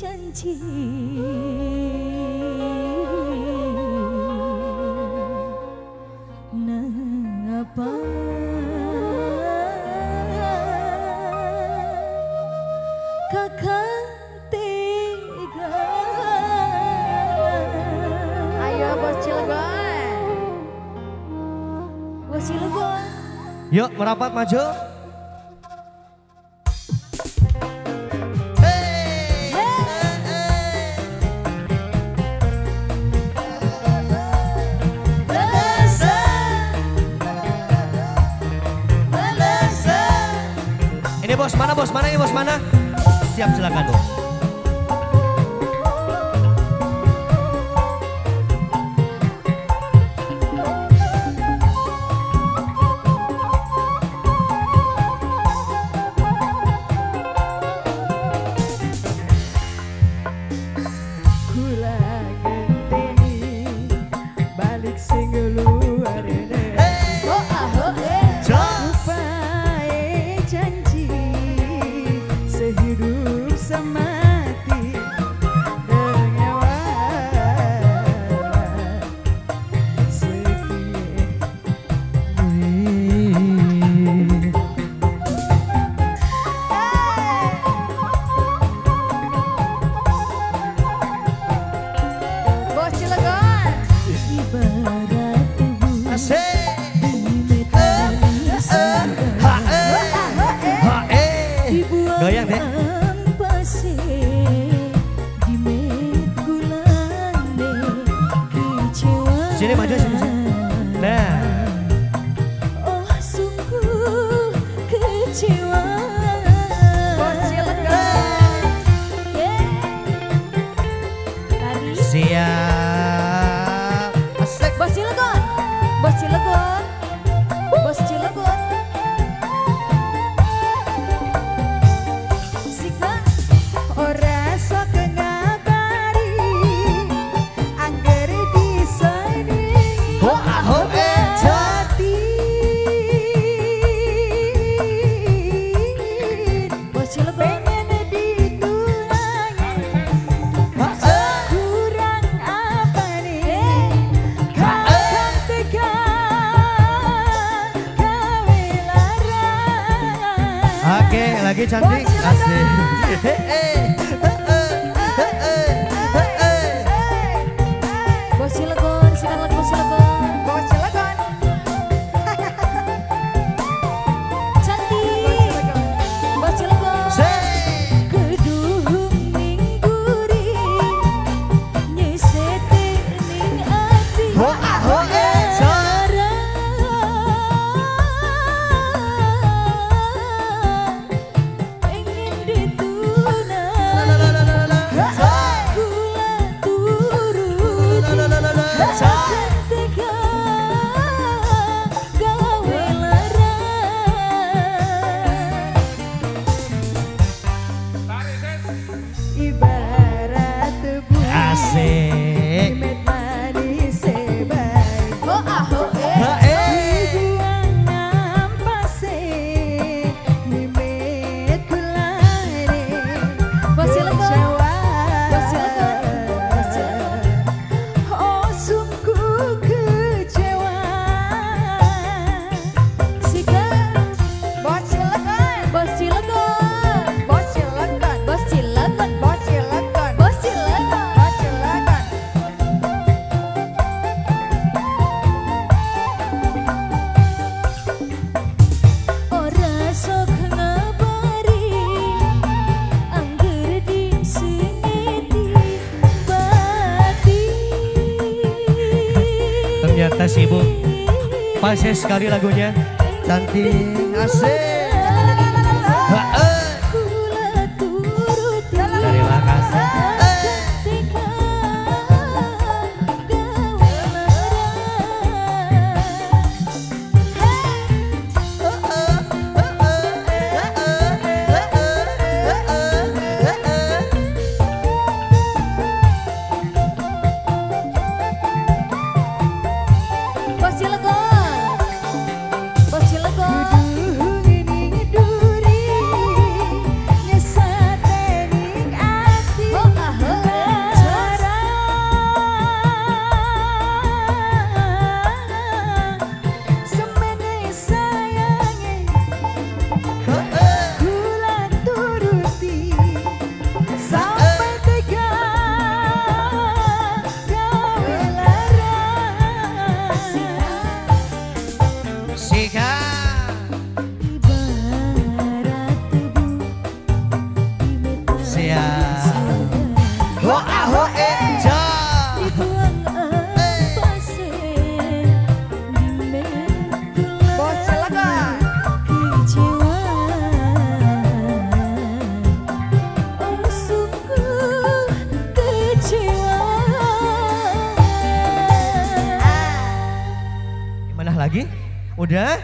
janji napa kakak tega. Ayo Bos Cilegon. Bos Cilegon. Yuk merapat maju. Ini bos mana, bos mana, ini bos mana? Siap, silakan dong. Kula genteni balik sing luar ini. Supaya janji sehidup semati bernyawa setia. Bos Cilegon. Ibarat tubuh Asik. Goyang deh. Sini maju sini. Nah. Oh sungguh kecewa. Bos Cilegon. Tari. Siap. Asik. Bos Cilegon. Bos Cilegon. Bos Cilegon. Sika. Ora sok ngabari angger diseni hati. Bos Cilegon. Pengen ditulungi kurang apa nih kakak tega gawe larang. Oke, lagi cantik. Asik. Bos Cilegon. Sikat lagi Bos Cilegon. Bos Cilegon. Cantik. Bos Cilegon. Sik. Keduhung ning guri nyesete ning ati pengen ditunang kula turut tega gawe larang. Ibarat tebu Asik. met manis sebaik dibuang nampase mimet kulane Bos Cilegon. Jawa. Bos Cilegon. Bos Cilegon. Oh sungguh kecewa. Sika. Bos Cilegon. Bos Cilegon. Bos Cilegon. Bos Cilegon. Bos Cilegon. Bos Cilegon. Bos Cilegon. Ora sok ngabari angger disengeti bati. Ternyata sibuk. Pas sekali lagunya. Cantik. Asik. Kula turut Terima kasih. tega gawe larang. Bos Cilegon. Bos Cilegon. Kudu Sikat. Ibarat tebu di metal Siap. Ho aho eja. dibuang pasir di metal Bos silakan. kecewa. Oh sungguh kecewa. Gimana lagi? Udah?